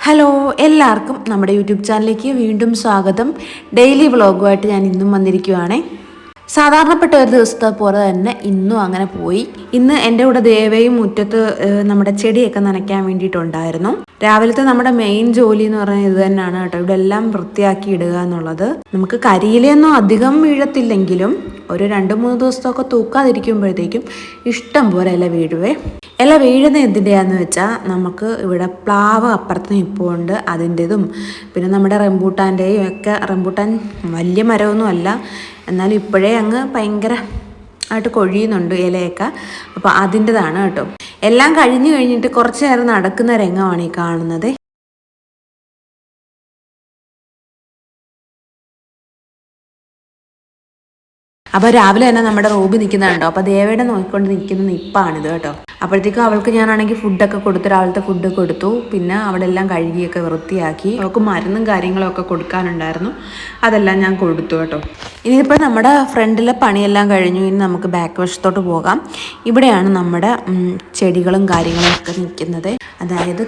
Hello, എല്ലാവർക്കും നമ്മുടെ YouTube ചാനലിലേക്ക് വീണ്ടും സ്വാഗതം. ഡെയിലി വ്ളോഗുമായിട്ട് ഞാൻ ഇന്നും വന്നിരിക്കുവാണേ. സാധാരണപ്പെട്ട ഒരു ദിവസത്തെ പോലെ തന്നെ ഇന്നും അങ്ങനെ പോയി. ഇന്ന് എൻ്റെ കൂടെ ദേവയും മുറ്റത്ത് നമ്മുടെ ചെടിയൊക്കെ നനയ്ക്കാൻ വേണ്ടിയിട്ടുണ്ടായിരുന്നു. രാവിലത്തെ നമ്മുടെ മെയിൻ ജോലി എന്ന് പറഞ്ഞാൽ ഇത് തന്നെയാണ് കേട്ടോ. ഇവിടെ എല്ലാം വൃത്തിയാക്കി ഇടുക എന്നുള്ളത്. നമുക്ക് കരിയിലൊന്നും അധികം വീഴത്തില്ലെങ്കിലും ഒരു 2-3 ദിവസത്തൊക്കെ തൂക്കാതിരിക്കുമ്പോഴത്തേക്കും ഇഷ്ടം പോലെ ഇല വീഴുവേ. ഇല വീഴുന്ന എന്തിൻ്റെയാന്ന് വെച്ചാൽ നമുക്ക് ഇവിടെ പ്ലാവ് അപ്പുറത്ത് നിൽപ്പുണ്ട്, അതിൻ്റെതും പിന്നെ നമ്മുടെ റംബൂട്ടാൻ്റെയും ഒക്കെ. റംബൂട്ടാൻ വലിയ മരമൊന്നും അല്ല, എന്നാലും ഇപ്പോഴേ അങ്ങ് ഭയങ്കര ആയിട്ട് കൊഴിയുന്നുണ്ട് ഇലയൊക്കെ. അപ്പോൾ അതിൻ്റെതാണ് കേട്ടോ. എല്ലാം കഴിഞ്ഞിട്ട് കുറച്ച് നേരം നടക്കുന്ന രംഗമാണ് ഈ കാണുന്നത്. അപ്പോൾ രാവിലെ തന്നെ നമ്മുടെ റോബി നിൽക്കുന്നുണ്ടോ. അപ്പോൾ ദേവയുടെ നോക്കിക്കൊണ്ട് നിൽക്കുന്ന നിപ്പാണിത് കേട്ടോ. അപ്പോഴത്തേക്കും അവൾക്ക് ഞാനാണെങ്കിൽ ഫുഡൊക്കെ കൊടുത്ത്, രാവിലത്തെ ഫുഡ് കൊടുത്തു. പിന്നെ അവിടെ എല്ലാം കഴുകിയൊക്കെ വൃത്തിയാക്കി. അവൾക്ക് മരുന്നും കാര്യങ്ങളൊക്കെ കൊടുക്കാനുണ്ടായിരുന്നു, അതെല്ലാം ഞാൻ കൊടുത്തു കേട്ടോ. ഇനിയിപ്പോൾ നമ്മുടെ ഫ്രണ്ടിലെ പണിയെല്ലാം കഴിഞ്ഞു. ഇനി നമുക്ക് ബാക്ക് വശത്തോട്ട് പോകാം. ഇവിടെയാണ് നമ്മുടെ ചെടികളും കാര്യങ്ങളും ഒക്കെ നിൽക്കുന്നത്. അതായത്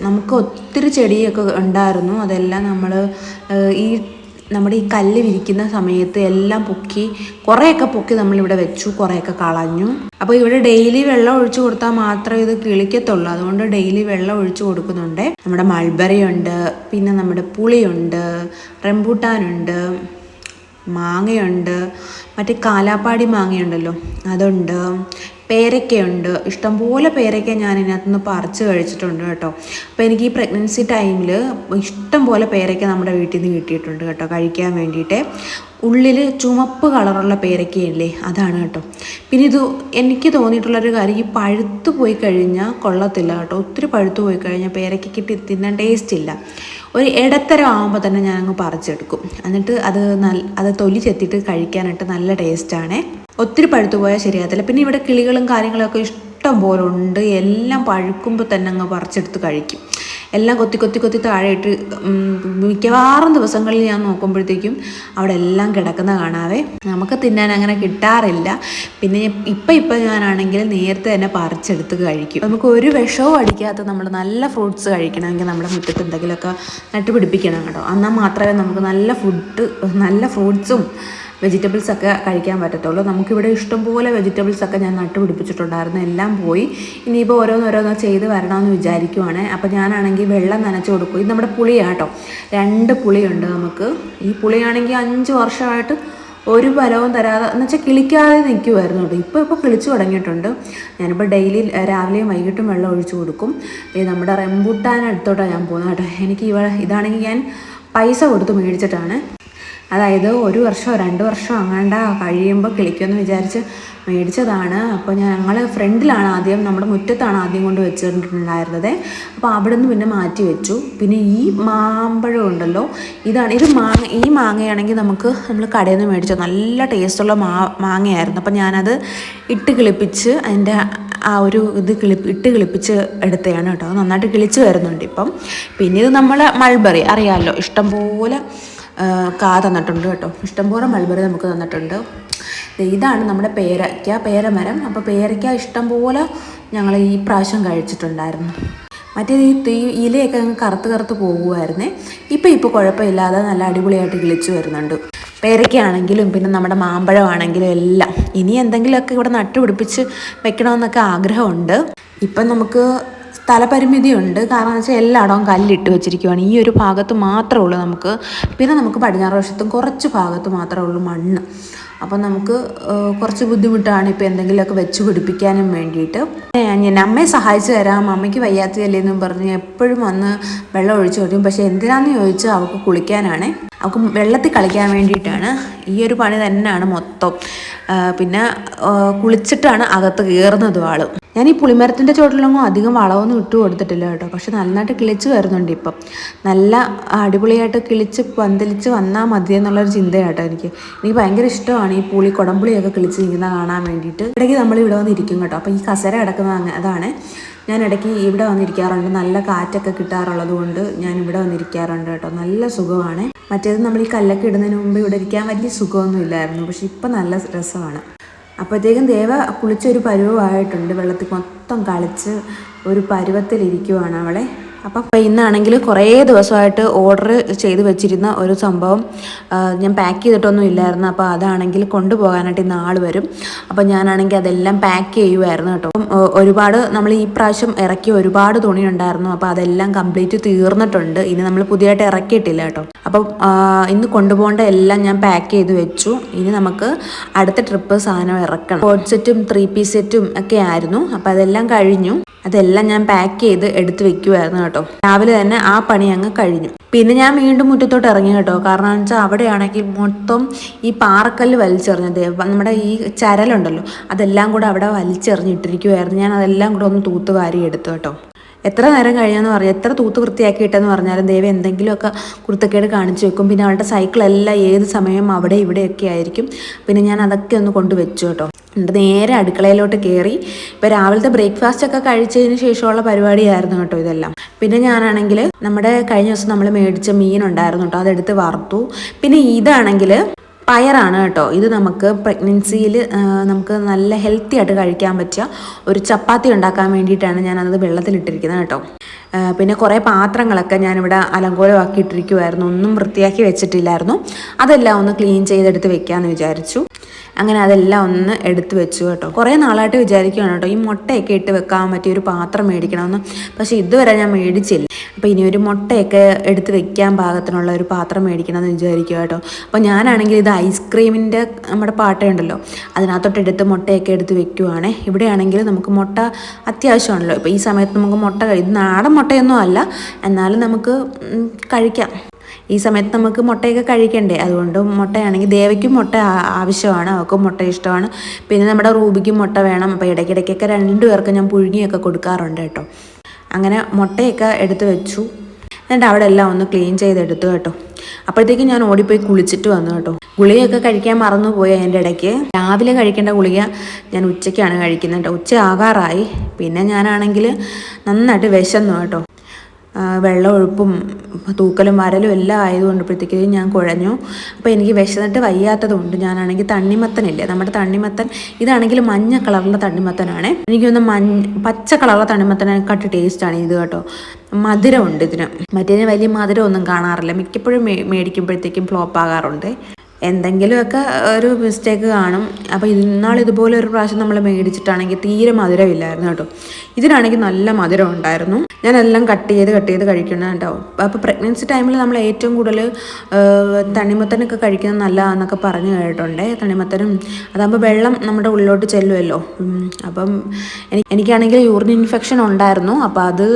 നമുക്ക് ഒത്തിരി ചെടിയൊക്കെ ഉണ്ടായിരുന്നു. അതെല്ലാം നമ്മൾ നമ്മുടെ ഈ കല്ല് വിരിക്കുന്ന സമയത്ത് എല്ലാം കുറേയൊക്കെ പൊക്കി നമ്മളിവിടെ വെച്ചു, കുറേയൊക്കെ കളഞ്ഞു. അപ്പോൾ ഇവിടെ ഡെയിലി വെള്ളം ഒഴിച്ചു കൊടുത്താൽ മാത്രമേ ഇത് കിളിക്കത്തുള്ളൂ. അതുകൊണ്ട് ഡെയിലി വെള്ളം ഒഴിച്ചു കൊടുക്കുന്നുണ്ട്. നമ്മുടെ മൾബറി ഉണ്ട്, പിന്നെ നമ്മുടെ പുളിയുണ്ട്, റംബൂട്ടാനുണ്ട്, മാങ്ങയുണ്ട്, മറ്റേ കാലാപ്പാടി മാങ്ങയുണ്ടല്ലോ അതുണ്ട്, പേരയ്ക്കയുണ്ട്. ഇഷ്ടംപോലെ പേരയ്ക്ക ഞാൻ ഇതിനകത്തുനിന്ന് പറിച്ച് കഴിച്ചിട്ടുണ്ട് കേട്ടോ. അപ്പോൾ എനിക്ക് ഈ പ്രഗ്നൻസി ടൈമിൽ ഇഷ്ടംപോലെ പേരയ്ക്ക നമ്മുടെ വീട്ടിൽ നിന്ന് കിട്ടിയിട്ടുണ്ട് കേട്ടോ, കഴിക്കാൻ വേണ്ടിയിട്ട്. ഉള്ളിൽ ചുമപ്പ് കളറുള്ള പേരയ്ക്കയില്ലേ, അതാണ് കേട്ടോ. പിന്നെ എനിക്ക് തോന്നിയിട്ടുള്ളൊരു കാര്യം, ഈ പഴുത്ത് പോയി കഴിഞ്ഞാൽ കൊള്ളത്തില്ല കേട്ടോ. ഒത്തിരി പഴുത്ത് പോയി കഴിഞ്ഞാൽ പേരയ്ക്ക് തിന്നാൻ ടേസ്റ്റ് ഇല്ല. ഒരു ഇടത്തരം ആകുമ്പോൾ തന്നെ ഞാൻ അങ്ങ് പറിച്ചെടുക്കും. എന്നിട്ട് അത് തൊലി ചെത്തിയിട്ട് കഴിക്കാനായിട്ട് നല്ല ടേസ്റ്റാണ്. ഒത്തിരി പഴുത്തു പോയാൽ ശരിയാകത്തില്ല. പിന്നെ ഇവിടെ കിളികളും കാര്യങ്ങളൊക്കെ ഇഷ്ടം പോലെ ഉണ്ട്. എല്ലാം പഴുക്കുമ്പോൾ തന്നെ അങ്ങ് പറിച്ചെടുത്ത് കഴിക്കും. എല്ലാം കൊത്തി താഴെയിട്ട് മിക്കവാറും ദിവസങ്ങളിൽ ഞാൻ നോക്കുമ്പോഴത്തേക്കും അവിടെ എല്ലാം കിടക്കുന്ന കാണാവേ. നമുക്ക് തിന്നാൻ അങ്ങനെ കിട്ടാറില്ല. പിന്നെ ഇപ്പം ഞാനാണെങ്കിൽ നേരത്തെ തന്നെ പറിച്ചെടുത്ത് കഴിക്കും. നമുക്ക് ഒരു വിഷവും അടിക്കാത്ത നമ്മൾ നല്ല ഫ്രൂട്ട്സ് കഴിക്കണമെങ്കിൽ നമ്മുടെ മുറ്റത്ത് എന്തെങ്കിലുമൊക്കെ നട്ടുപിടിപ്പിക്കണം കേട്ടോ. എന്നാൽ മാത്രമേ നമുക്ക് നല്ല ഫ്രൂട്ട്സും വെജിറ്റബിൾസൊക്കെ കഴിക്കാൻ പറ്റത്തുള്ളൂ. നമുക്കിവിടെ ഇഷ്ടംപോലെ വെജിറ്റബിൾസൊക്കെ ഞാൻ നട്ടുപിടിപ്പിച്ചിട്ടുണ്ടായിരുന്നു, എല്ലാം പോയി. ഇനിയിപ്പോൾ ഓരോന്നോരോന്നോ ചെയ്ത് വരണമെന്ന് വിചാരിക്കുവാണ്. അപ്പോൾ ഞാനാണെങ്കിൽ വെള്ളം നനച്ച് കൊടുക്കും. ഇത് നമ്മുടെ പുളിയാണ് കേട്ടോ. 2 പുളിയുണ്ട് നമുക്ക്. ഈ പുളിയാണെങ്കിൽ 5 വർഷമായിട്ട് ഒരു ഫലവും തരാതെ എന്നുവെച്ചാൽ കിളിക്കാതെ നിൽക്കുമായിരുന്നു കേട്ടോ. ഇപ്പോൾ കിളിച്ചു തുടങ്ങിയിട്ടുണ്ട്. ഞാനിപ്പോൾ ഡെയിലി രാവിലെയും വൈകിട്ടും വെള്ളം ഒഴിച്ചു കൊടുക്കും. നമ്മുടെ റംബൂട്ടാൻ അടുത്തോട്ടാണ് ഞാൻ പോകുന്നത് കേട്ടോ. എനിക്ക് ഇതാണെങ്കിൽ ഞാൻ പൈസ കൊടുത്ത് മേടിച്ചിട്ടാണ്. അതായത് 1 വർഷമോ 2 വർഷമോ അങ്ങാണ്ട കഴിയുമ്പോൾ കിളിക്കുമെന്ന് വിചാരിച്ച് മേടിച്ചതാണ്. അപ്പോൾ ഞങ്ങൾ ഫ്രണ്ടിലാണ് ആദ്യം, നമ്മുടെ മുറ്റത്താണ് ആദ്യം കൊണ്ട് വെച്ചിട്ടുണ്ടായിരുന്നത്. അപ്പോൾ അവിടെ നിന്ന് പിന്നെ മാറ്റി വെച്ചു. പിന്നെ ഈ മാമ്പഴം ഉണ്ടല്ലോ, ഈ മാങ്ങയാണെങ്കിൽ നമ്മൾ കടയിൽ നിന്ന് മേടിച്ച നല്ല ടേസ്റ്റുള്ള മാങ്ങയായിരുന്നു. അപ്പോൾ ഞാനത് ഇട്ട് കിളിപ്പിച്ച് അതിൻ്റെ ആ ഒരു ഇട്ട് കിളിപ്പിച്ച് എടുത്തതാണ് കേട്ടോ. അത് നന്നായിട്ട് കിളിച്ച് വരുന്നുണ്ട് ഇപ്പം. പിന്നെ ഇത് നമ്മളെ മൾബറി അറിയാമല്ലോ, ഇഷ്ടംപോലെ തന്നിട്ടുണ്ട് കേട്ടോ. ഇഷ്ടംപോലെ മൾബറി നമുക്ക് തന്നിട്ടുണ്ട്. ഇതാണ് നമ്മുടെ പേരമരം. അപ്പോൾ പേരയ്ക്ക ഇഷ്ടംപോലെ ഞങ്ങൾ ഈ പ്രാവശ്യം കഴിച്ചിട്ടുണ്ടായിരുന്നു. മറ്റേത് ഈ ഇലയൊക്കെ അങ്ങ് കറുത്ത് പോകുമായിരുന്നേ. ഇപ്പോൾ കുഴപ്പമില്ലാതെ നല്ല അടിപൊളിയായിട്ട് കിളിച്ചു വരുന്നുണ്ട്. പേരയ്ക്കാണെങ്കിലും പിന്നെ നമ്മുടെ മാമ്പഴമാണെങ്കിലും എല്ലാം. ഇനി എന്തെങ്കിലുമൊക്കെ ഇവിടെ നട്ടുപിടിപ്പിച്ച് വെക്കണമെന്നൊക്കെ ആഗ്രഹമുണ്ട്. ഇപ്പം നമുക്ക് സ്ഥലപരിമിതിയുണ്ട്. കാരണം എന്ന് വെച്ചാൽ എല്ലായിടവും കല്ലിട്ട് വെച്ചിരിക്കുകയാണ്. ഈ ഒരു ഭാഗത്ത് മാത്രമേ ഉള്ളൂ നമുക്ക്. പിന്നെ നമുക്ക് പടിഞ്ഞാറ് വശത്തും കുറച്ച് ഭാഗത്ത് മാത്രമേ ഉള്ളൂ മണ്ണ്. അപ്പം നമുക്ക് കുറച്ച് ബുദ്ധിമുട്ടാണ് ഇപ്പോൾ എന്തെങ്കിലുമൊക്കെ വെച്ച് പിടിപ്പിക്കാനും വേണ്ടിയിട്ട്. ഞാൻ അമ്മയെ സഹായിച്ചു തരാം, അമ്മയ്ക്ക് വയ്യാത്തതല്ലേന്നും പറഞ്ഞ് എപ്പോഴും വന്ന് വെള്ളം ഒഴിച്ചു കൊടുക്കും. പക്ഷേ എന്തിനാണെന്ന് ചോദിച്ചാൽ അവൾക്ക് കുളിക്കാനാണ്, അവൾക്ക് വെള്ളത്തിൽ കളിക്കാൻ വേണ്ടിയിട്ടാണ്. ഈ ഒരു പണി തന്നെയാണ് മൊത്തം. പിന്നെ കുളിച്ചിട്ടാണ് അകത്ത് കയറുന്നതും ആൾ. ഞാൻ ഈ പുളിമരത്തിൻ്റെ ചോട്ടിലൊന്നും അധികം വളമൊന്നും ഇട്ട് കൊടുത്തിട്ടില്ല കേട്ടോ. പക്ഷെ നന്നായിട്ട് കിളിച്ച് വരുന്നുണ്ട് ഇപ്പം. നല്ല അടിപൊളിയായിട്ട് കിളിച്ച് പന്തലിച്ച് വന്നാൽ മതി എന്നുള്ളൊരു ചിന്തയാട്ടോ എനിക്ക് ഭയങ്കര ഇഷ്ടമാണ് ഈ കുടംപുളിയൊക്കെ കിളിച്ച് നിൽക്കുന്ന കാണാൻ വേണ്ടിയിട്ട്. ഇടയ്ക്ക് നമ്മൾ ഇവിടെ വന്നിരിക്കും കേട്ടോ. അപ്പോൾ ഈ കസേര കിടക്കുന്നത് അതാണ്. ഞാൻ ഇടയ്ക്ക് ഇവിടെ വന്നിരിക്കാറുണ്ട്. നല്ല കാറ്റൊക്കെ കിട്ടാറുള്ളത് കൊണ്ട് ഞാൻ ഇവിടെ വന്നിരിക്കാറുണ്ട് കേട്ടോ. നല്ല സുഖമാണ്. മറ്റേത് നമ്മൾ ഈ കല്ലൊക്കെ ഇടുന്നതിന് മുമ്പ് ഇവിടെ ഇരിക്കാൻ വലിയ സുഖമൊന്നും ഇല്ലായിരുന്നു. പക്ഷെ ഇപ്പം നല്ല രസമാണ്. അപ്പോഴത്തേക്കും ദേവ കുളിച്ചൊരു പരുവമായിട്ടുണ്ട്. വെള്ളത്തിൽ മൊത്തം കളിച്ച് ഒരു പരുവത്തിലിരിക്കുവാണ് അവളെ. അപ്പം ഇന്നാണെങ്കിൽ കുറേ ദിവസമായിട്ട് ഓർഡർ ചെയ്ത് വെച്ചിരുന്ന ഒരു സംഭവം ഞാൻ പാക്ക് ചെയ്തിട്ടൊന്നും ഇല്ലായിരുന്നു. അപ്പോൾ അതാണെങ്കിൽ കൊണ്ടുപോകാനായിട്ട് ഇന്ന് ആൾ വരും. അപ്പോൾ ഞാനാണെങ്കിൽ അതെല്ലാം പാക്ക് ചെയ്യുമായിരുന്നു കേട്ടോ. ഒരുപാട് നമ്മൾ ഈ പ്രാവശ്യം ഇറക്കിയ ഒരുപാട് തുണി ഉണ്ടായിരുന്നു. അപ്പോൾ അതെല്ലാം കംപ്ലീറ്റ് തീർന്നിട്ടുണ്ട്. ഇനി നമ്മൾ പുതിയതായിട്ട് ഇറക്കിയിട്ടില്ല കേട്ടോ. അപ്പം ഇന്ന് കൊണ്ടുപോകേണ്ട എല്ലാം ഞാൻ പാക്ക് ചെയ്ത് വെച്ചു. ഇനി നമുക്ക് അടുത്ത ട്രിപ്പ് സാധനം ഇറക്കണം. കോഡ് സെറ്റും 3 പീസ് സെറ്റും ഒക്കെ ആയിരുന്നു. അപ്പോൾ അതെല്ലാം കഴിഞ്ഞു. അതെല്ലാം ഞാൻ പാക്ക് ചെയ്ത് എടുത്ത് വെക്കുമായിരുന്നു കേട്ടോ. രാവിലെ തന്നെ ആ പണി അങ്ങ് കഴിഞ്ഞു. പിന്നെ ഞാൻ വീണ്ടും മുറ്റത്തോട്ട് ഇറങ്ങി കേട്ടോ. കാരണം എന്ന് വെച്ചാൽ അവിടെയാണെങ്കിൽ മൊത്തം ഈ പാറക്കല്ല് വലിച്ചെറിഞ്ഞത്, നമ്മുടെ ഈ ചരലുണ്ടല്ലോ അതെല്ലാം കൂടെ അവിടെ വലിച്ചെറിഞ്ഞിട്ടിരിക്കുമായിരുന്നു. ഞാൻ അതെല്ലാം കൂടെ ഒന്ന് തൂത്ത് വാരി എടുത്തു കേട്ടോ. എത്ര നേരം കഴിഞ്ഞെന്ന് പറഞ്ഞാൽ, എത്ര തൂത്ത് വൃത്തിയാക്കിയിട്ടെന്ന് പറഞ്ഞാലും ദൈവം എന്തെങ്കിലുമൊക്കെ കുരുത്തക്കേട് കാണിച്ചു വെക്കും. പിന്നെ അവളുടെ സൈക്കിളെല്ലാം ഏത് സമയം അവിടെ ഇവിടെയൊക്കെ ആയിരിക്കും. പിന്നെ ഞാൻ അതൊക്കെ ഒന്ന് കൊണ്ടുവച്ചു കേട്ടോ. എന്നിട്ട് നേരെ അടുക്കളയിലോട്ട് കയറി. ഇപ്പോൾ രാവിലത്തെ ബ്രേക്ക്ഫാസ്റ്റ് ഒക്കെ കഴിച്ചതിന് ശേഷമുള്ള പരിപാടിയായിരുന്നു കേട്ടോ ഇതെല്ലാം. പിന്നെ ഞാനാണെങ്കിൽ നമ്മുടെ കഴിഞ്ഞ ദിവസം നമ്മൾ മേടിച്ച മീനുണ്ടായിരുന്നു കേട്ടോ, അതെടുത്ത് വറുത്തു. പിന്നെ ഇതാണെങ്കിൽ പയറാണ് കേട്ടോ. ഇത് നമുക്ക് പ്രഗ്നൻസിയിൽ നമുക്ക് നല്ല ഹെൽത്തി ആയിട്ട് കഴിക്കാൻ പറ്റിയ ഒരു ചപ്പാത്തി ഉണ്ടാക്കാൻ വേണ്ടിയിട്ടാണ് ഞാനത് വെള്ളത്തിലിട്ടിരിക്കുന്നത് കേട്ടോ. പിന്നെ കുറേ പാത്രങ്ങളൊക്കെ ഞാനിവിടെ അലങ്കോലമാക്കിയിട്ടിരിക്കുമായിരുന്നു. ഒന്നും വൃത്തിയാക്കി വെച്ചിട്ടില്ലായിരുന്നു. അതെല്ലാം ഒന്ന് ക്ലീൻ ചെയ്തെടുത്ത് വെക്കാമെന്ന് വിചാരിച്ചു. അങ്ങനെ അതെല്ലാം ഒന്ന് എടുത്ത് വെച്ചു കേട്ടോ. കുറേ നാളായിട്ട് വിചാരിക്കുകയാണ് കേട്ടോ ഈ മുട്ടയൊക്കെ ഇട്ട് വെക്കാൻ പറ്റിയ ഒരു പാത്രം മേടിക്കണമെന്ന്. പക്ഷേ ഇതുവരെ ഞാൻ മേടിച്ചില്ല. അപ്പോൾ ഇനി ഒരു മുട്ടയൊക്കെ എടുത്ത് വെക്കാൻ പാകത്തിനുള്ള ഒരു പാത്രം മേടിക്കണമെന്ന് വിചാരിക്കുക കേട്ടോ. അപ്പോൾ ഞാനാണെങ്കിൽ ഇത് ഐസ്ക്രീമിൻ്റെ നമ്മുടെ പാട്ടയുണ്ടല്ലോ അതിനകത്തോട്ട് എടുത്ത് മുട്ടയൊക്കെ എടുത്ത് വെക്കുവാണേ. ഇവിടെയാണെങ്കിൽ നമുക്ക് മുട്ട അത്യാവശ്യമാണല്ലോ. ഇപ്പോൾ ഈ സമയത്ത് നമുക്ക് മുട്ട ഇത് നാടൻ മുട്ടയൊന്നും അല്ല, എന്നാലും നമുക്ക് കഴിക്കാം. ഈ സമയത്ത് നമുക്ക് മുട്ടയൊക്കെ കഴിക്കണ്ടേ. അതുകൊണ്ട് മുട്ടയാണെങ്കിൽ ദേവയ്ക്കും മുട്ട ആവശ്യമാണ്, അവൾക്കും മുട്ട ഇഷ്ടമാണ്. പിന്നെ നമ്മുടെ റൂബിക്കും മുട്ട വേണം. അപ്പോൾ ഇടയ്ക്കിടയ്ക്കൊക്കെ 2 പേർക്ക് ഞാൻ പുഴുങ്ങിയൊക്കെ കൊടുക്കാറുണ്ട് കേട്ടോ. അങ്ങനെ മുട്ടയൊക്കെ എടുത്ത് വെച്ചു. എന്നിട്ട് അവിടെ എല്ലാം ഒന്ന് ക്ലീൻ ചെയ്തെടുത്തു കേട്ടോ. അപ്പോഴത്തേക്കും ഞാൻ ഓടിപ്പോയി കുളിച്ചിട്ട് വന്നു കേട്ടോ. ഗുളികയൊക്കെ കഴിക്കാൻ മറന്നുപോയി അതിൻ്റെ ഇടയ്ക്ക്. രാവിലെ കഴിക്കേണ്ട ഗുളിക ഞാൻ ഉച്ചയ്ക്കാണ് കഴിക്കുന്നത് കേട്ടോ. ഉച്ച ആകാറായി. പിന്നെ ഞാനാണെങ്കിൽ നന്നായിട്ട് വിശന്നു കേട്ടോ. വെള്ളം ഒഴുപ്പും തൂക്കലും വരലും എല്ലാം ആയതുകൊണ്ടപ്പോഴത്തേക്കും ഞാൻ കുഴഞ്ഞു. അപ്പോൾ എനിക്ക് വിശന്നിട്ട് വയ്യാത്തതുകൊണ്ട് ഞാനാണെങ്കിൽ തണ്ണിമത്തനില്ലേ നമ്മുടെ തണ്ണിമത്തൻ, ഇതാണെങ്കിൽ മഞ്ഞ കളറിലെ തണ്ണിമത്തനാണ്. എനിക്കൊന്ന് പച്ച കളറിലെ തണ്ണിമത്തനെക്കാട്ട് ടേസ്റ്റാണ് ഇത് കേട്ടോ. മധുരമുണ്ട് ഇതിന്. മറ്റേതിന് വലിയ മധുരമൊന്നും കാണാറില്ല. മിക്കപ്പോഴും മേടിക്കുമ്പോഴത്തേക്കും ഫ്ലോപ്പ് ആകാറുണ്ട്. എന്തെങ്കിലുമൊക്കെ ഒരു മിസ്റ്റേക്ക് കാണും. അപ്പോൾ ഇതുപോലെ ഒരു പ്രാവശ്യം നമ്മൾ മേടിച്ചിട്ടാണെങ്കിൽ തീരെ മധുരമില്ലായിരുന്നു കേട്ടോ. ഇതിനാണെങ്കിൽ നല്ല മധുരം ഉണ്ടായിരുന്നു. ഞാനെല്ലാം കട്ട് ചെയ്ത് കഴിക്കുന്നുണ്ടാവും. അപ്പോൾ പ്രഗ്നൻസി ടൈമിൽ നമ്മൾ ഏറ്റവും കൂടുതൽ തണ്ണിമത്തനൊക്കെ കഴിക്കുന്നത് നല്ലതാണെന്നൊക്കെ പറഞ്ഞു കേട്ടിട്ടുണ്ട്. തണ്ണിമത്തനും അതാകുമ്പോൾ വെള്ളം നമ്മുടെ ഉള്ളിലോട്ട് ചെല്ലുമല്ലോ. അപ്പം എനിക്കാണെങ്കിൽ യൂറിൻ ഇൻഫെക്ഷൻ ഉണ്ടായിരുന്നു. അപ്പോൾ അത്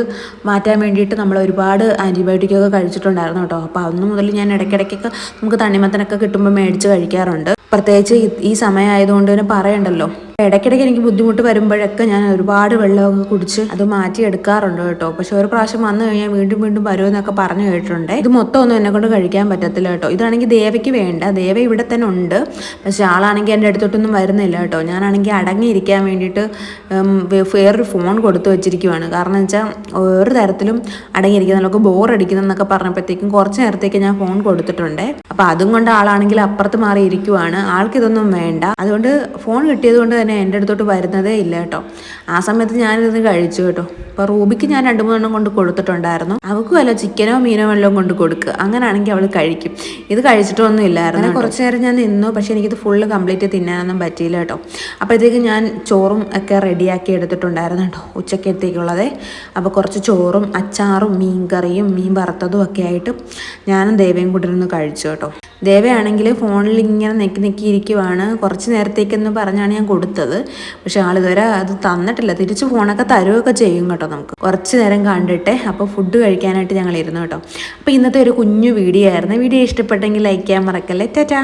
മാറ്റാൻ വേണ്ടിയിട്ട് നമ്മൾ ഒരുപാട് ആൻറ്റിബയോട്ടിക്കൊക്കെ കഴിച്ചിട്ടുണ്ടായിരുന്നു കേട്ടോ. അപ്പോൾ അന്ന് മുതൽ ഞാൻ ഇടയ്ക്കിടയ്ക്കൊക്കെ നമുക്ക് തണ്ണിമത്തനൊക്കെ കിട്ടുമ്പോൾ മേടിച്ച് കഴിക്കാറുണ്ട്. പ്രത്യേകിച്ച് ഈ സമയമായതുകൊണ്ട് തന്നെ പറയണ്ടല്ലോ. ഇടയ്ക്കിടയ്ക്ക് എനിക്ക് ബുദ്ധിമുട്ട് വരുമ്പോഴൊക്കെ ഞാൻ ഒരുപാട് വെള്ളമൊക്കെ കുടിച്ച് അത് മാറ്റിയെടുക്കാറുണ്ട് കേട്ടോ. പക്ഷെ ഒരു പ്രാവശ്യം വന്നു കഴിഞ്ഞാൽ വീണ്ടും വരുമെന്നൊക്കെ പറഞ്ഞു കേട്ടിട്ടുണ്ട്. ഇത് മൊത്തം ഒന്നും എന്നെ കൊണ്ട് കഴിക്കാൻ പറ്റത്തില്ല കേട്ടോ. ഇതാണെങ്കിൽ ദേവയ്ക്ക് വേണ്ട. ദേവ ഇവിടെ തന്നെ ഉണ്ട്. പക്ഷെ ആളാണെങ്കിൽ എൻ്റെ അടുത്തോട്ടൊന്നും വരുന്നില്ല കേട്ടോ. ഞാനാണെങ്കിൽ അടങ്ങിയിരിക്കാൻ വേണ്ടിയിട്ട് വേറൊരു ഫോൺ കൊടുത്തു വെച്ചിരിക്കുവാണ്. കാരണം എന്ന് വെച്ചാൽ ഒരു തരത്തിലും അടങ്ങിയിരിക്കുന്ന നമുക്ക് ബോറടിക്കുന്നതെന്നൊക്കെ പറഞ്ഞപ്പോഴത്തേക്കും കുറച്ച് നേരത്തേക്ക് ഞാൻ ഫോൺ കൊടുത്തിട്ടുണ്ട്. അപ്പോൾ അതും കൊണ്ട് ആളാണെങ്കിൽ അപ്പുറത്ത് മാറി ഇരിക്കുവാണ്. ആൾക്കിതൊന്നും വേണ്ട. അതുകൊണ്ട് ഫോൺ കിട്ടിയത് കൊണ്ട് തന്നെ എൻ്റെ അടുത്തോട്ട് വരുന്നതേ ഇല്ല കേട്ടോ. ആ സമയത്ത് ഞാനിത് കഴിച്ചു കേട്ടോ. അപ്പോൾ റൂബിക്ക് ഞാൻ 2-3 എണ്ണം കൊണ്ട് കൊടുത്തിട്ടുണ്ടായിരുന്നു. അവൾക്ക് വല്ല ചിക്കനോ മീനോ വല്ലതും കൊണ്ട് കൊടുക്കുക. അങ്ങനെയാണെങ്കിൽ അവൾ കഴിക്കും. ഇത് കഴിച്ചിട്ടൊന്നും ഇല്ലായിരുന്നു. കുറച്ച് നേരം ഞാൻ നിന്നു. പക്ഷേ എനിക്കിത് ഫുള്ള് കംപ്ലീറ്റ് തിന്നാനൊന്നും പറ്റിയില്ല കേട്ടോ. അപ്പോഴത്തേക്ക് ഞാൻ ചോറും ഒക്കെ റെഡിയാക്കി എടുത്തിട്ടുണ്ടായിരുന്നു കേട്ടോ ഉച്ചക്കത്തേക്കുള്ളത്. അപ്പോൾ കുറച്ച് ചോറും അച്ചാറും മീൻ കറിയും മീൻ വറുത്തതും ഒക്കെ ആയിട്ട് ഞാനും ദേവയും കൂടി ഇരുന്ന് കഴിച്ചു കേട്ടോ. ദേവയാണെങ്കിൽ ഫോണിൽ ഇങ്ങനെ നെക്കി ഇരിക്കുവാണ്. കുറച്ച് നേരത്തേക്കെന്ന് പറഞ്ഞാണ് ഞാൻ കൊടുത്തത്. പക്ഷെ ആളിതുവരെ അത് തന്നിട്ടില്ല. തിരിച്ച് ഫോണൊക്കെ തരുകയൊക്കെ ചെയ്യും കേട്ടോ. നമുക്ക് കുറച്ച് നേരം കണ്ടിട്ട് അപ്പോൾ ഫുഡ് കഴിക്കാനായിട്ട് ഞങ്ങൾ ഇരുന്നു കേട്ടോ. അപ്പോൾ ഇന്നത്തെ ഒരു കുഞ്ഞു വീഡിയോ ആയിരുന്നു. വീഡിയോ ഇഷ്ടപ്പെട്ടെങ്കിൽ ലൈക്ക് ചെയ്യാൻ മറക്കല്ലേ. ടാറ്റാ.